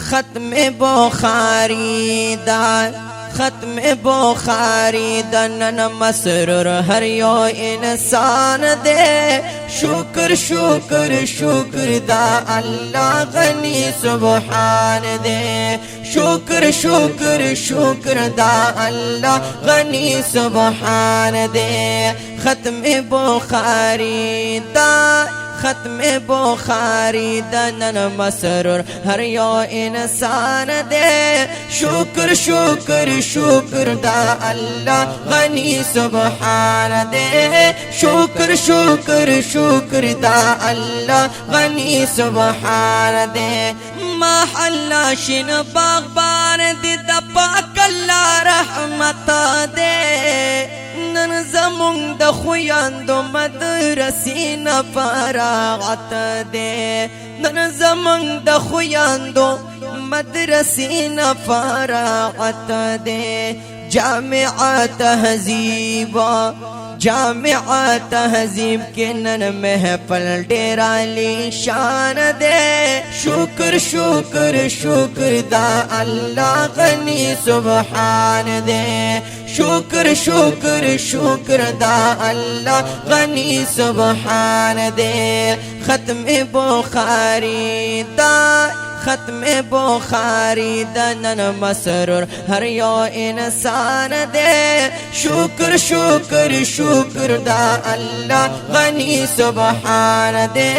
ختم بخاری دا ختم بخاری دا نن مسرور هر یو انسان دے شکر شکر شکر دا اللہ غنی سبحان دے شکر شکر شکر دا اللہ غنی سبحان دے ختم بخاری دا ختم بخاری دا نن مسرور ہر یو انسان دے شکر شکر شکر دا اللہ غنی سبحان دے شکر شکر شکر دا اللہ غنی سبحان دے محل شن باغبان دی دا پاک اللہ رحمت دے نن زمون د خویاندو مدرسی نا فراغت دے نن زمون د خویاندو مدرسی نا فراغت دے جامعہ تہذیبا جامعہ تہذیب کے نن محفل ڈیرا لی شان دے شکر شکر شکر دا اللہ غنی سبحان دے شکر شکر شکر دا اللہ غنی سبحان دے ختم بخاری دا ختم بخاری دا نن مسرور ہر یو انسان دے شکر شکر شکر دا اللہ غنی سبحان دے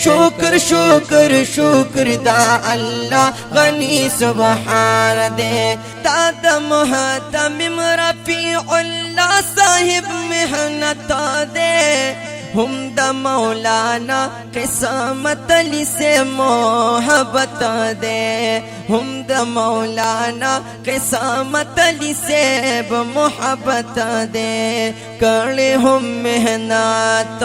شکر شکر شکر دا اللہ غنی سبحان دے دادا محتمم رفیع اللہ صاحب محنت دے ہم دا مولانا قسمت علی سے محبت دے ہم دا مولانا قسمت علی سے محبت دے کرے ہم محنت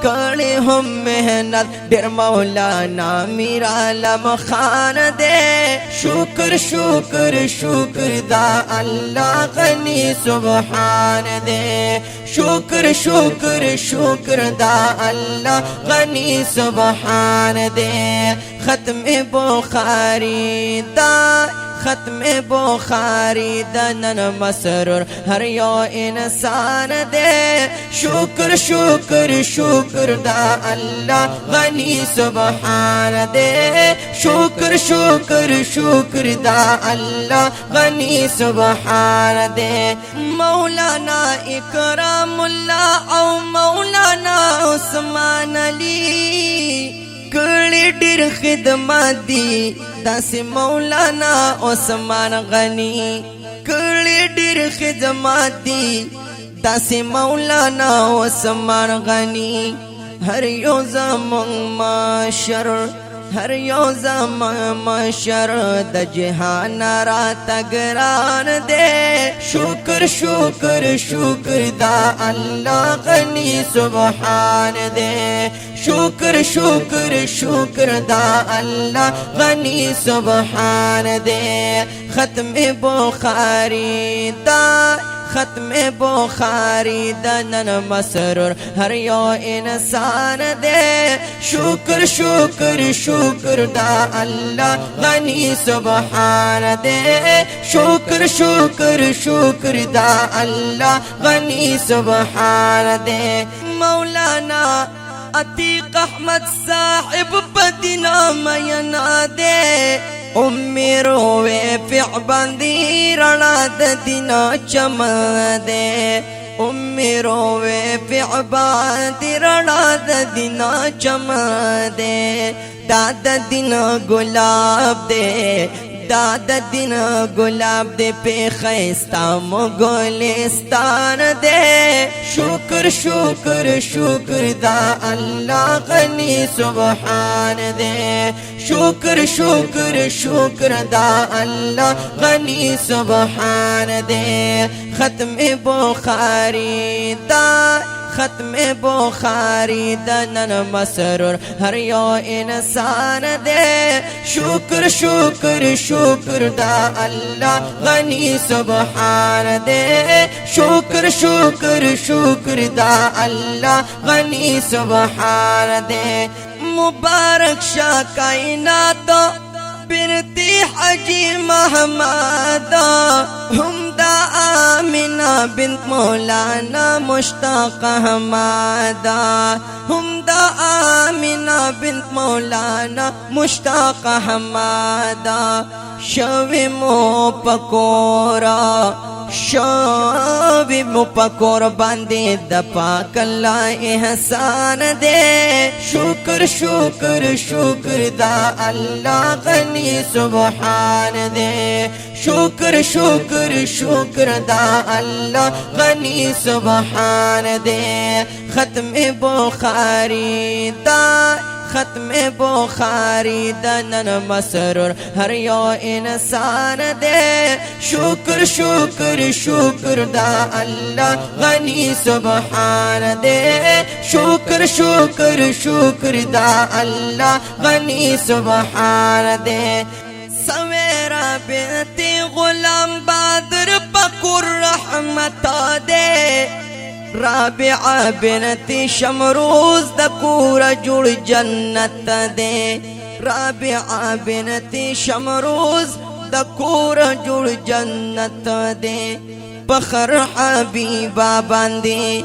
کرے ہم محنت در مولانا میرا علم خان دے شکر شکر شکر دا اللہ غنی سبحان دے شکر شکر شکر دا اللہ غنی سبحان دے ختم بخاری دا ختم بخاری دا نن مسرور ہر یو انسان دے شکر شکر شکر دا اللہ غنی سبحان دے شکر شکر شکر دا اللہ غنی سبحان دے مولانا اکرام اللہ او مولانا عثمان علی کڑی ڈیر خدمات دی داسی مولانا عثمان غنی کڑی ڈیر خدمات دی داسی مولانا عثمان غنی ہر یو زمان معاشر ہر یو زمان معاشر دا جہان رات گران دے شکر شکر شکر دا اللہ غنی سبحان دے شکر شکر شکر دا اللہ غنی سبحان دے ختم بخاری دا ختم بخاری دا نن مسرور ہر یو انسان دے شکر شکر شکر دا اللہ غنی سبحان دے شکر شکر شکر دا اللہ غنی سبحان دے مولانا عتیق احمد صاحب بدنا مینا دے امی روے فع بندی رنا دینا چمن دے امی روے فع بندی رنا دینا چمن دے دادا دینا گلاب دے دادا دن گلاب دے پہ خیستا مغلستان دے شکر شکر شکر دا اللہ غنی سبحان دے شکر شکر شکر دا اللہ غنی سبحان دے ختم بخاری دا ختم بخاری دا نن مسرور ہر یو انسان دے شکر شکر شکر دا اللہ غنی سبحان دے شکر شکر شکر دا اللہ غنی سبحان دے مبارک شاہ کائنات بنتی حجی محمد هم دا آمینہ بنت مولانا مشتاق احمد هم دا آمینہ بنت مولانا مشتاق احمد شوی مو پکورا شوی مو پکور باندې د پاک الله احسان دے شکر شکر شکر دا اللہ غنی سبحان دے شکر شکر شکر دا اللہ غنی سبحان دے ختم بخاری دا ختم بخاری دنن مسرور ہر یو انسان دے شکر شکر شکر دا اللہ غنی سبحان دے شکر شکر شکر دا اللہ غنی سبحان دے سویرا بنتی غلام بادر بکر رحمت دے رابعہ بنتی شمروز دا کورا جوڑ جنت دے رابعہ بنتی شمروز دا کورا جوڑ جنت دے پخر حبیبہ باندے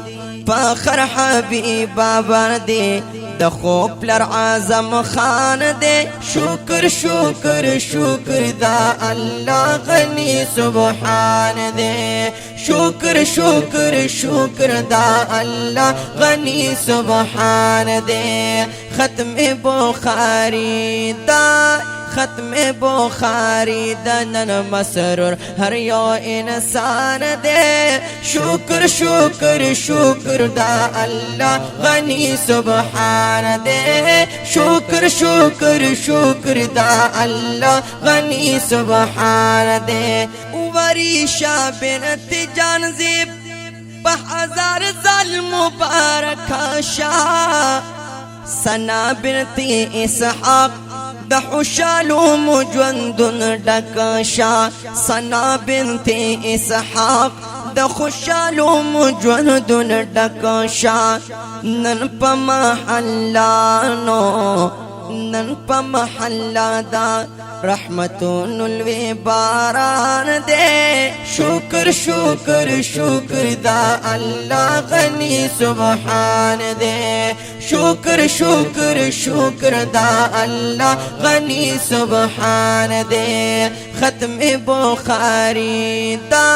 پخر حبیبہ باندے دا خوب لر اعظم خان دے شکر شکر شکر دا اللہ غنی سبحان دے شکر شکر شکر دا اللہ غنی سبحان دے ختم بخاری دا ختم بخاری دنن مسرور ہر یو انسان دے شکر شکر شکر دا اللہ غنی سبحان دے شکر شکر شکر دا اللہ غنی سبحان دے وریشہ بنت جانزیب بہزار زال مبارک شاہ سنا بنتی اسحاق دا خوشالو مجوندن ڈکشا سنا بنتی اسحاق دا خوشالو مجوندن ڈکشا نن پا محلانو نن پا محلہ دا رحمتون الوی باران دے شکر شکر شکر دا اللہ غنی سبحان دے شکر شکر شکر دا اللہ غنی سبحان دے ختم بخاری دا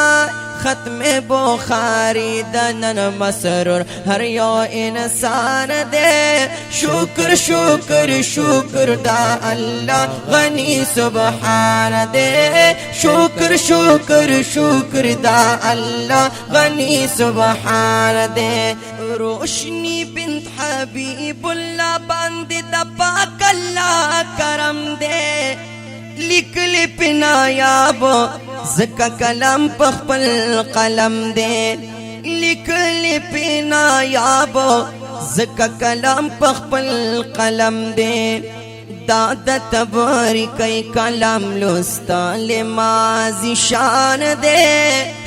ختم بخاری دنن مسرور ہر یو انسان دے شکر شکر شکر دا اللہ غنی سبحان دے شکر شکر شکر دا اللہ غنی سبحان دے روشنی بنت حبیب اللہ باندې د پاک اللہ کرم دے لکل پنایاب زکا کلام پخپل قلم دے لکل پنایاب زکا کلام پخپل قلم دے دادا تباری کئی کلام لستال مازی شان دے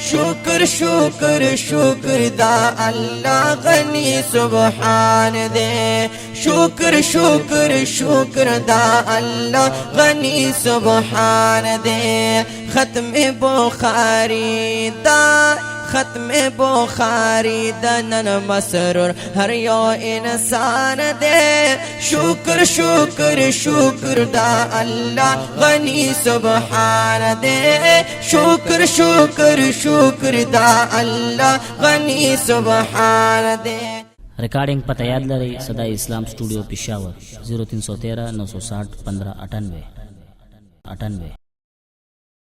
شکر شکر شکر دا اللہ غنی سبحان دے شکر شکر شکر دا اللہ غنی سبحان دے ختم بخاری دا ختم بخاری دنن مسرور ہر یو انسان دے شکر شکر شکر دا اللہ غنی سبحان دے شکر شکر شکر دا اللہ غنی سبحان دے ریکارڈنگ پتہ یاد لرئ صدائے اسلام اسٹوڈیو پشاور 0313 960 1598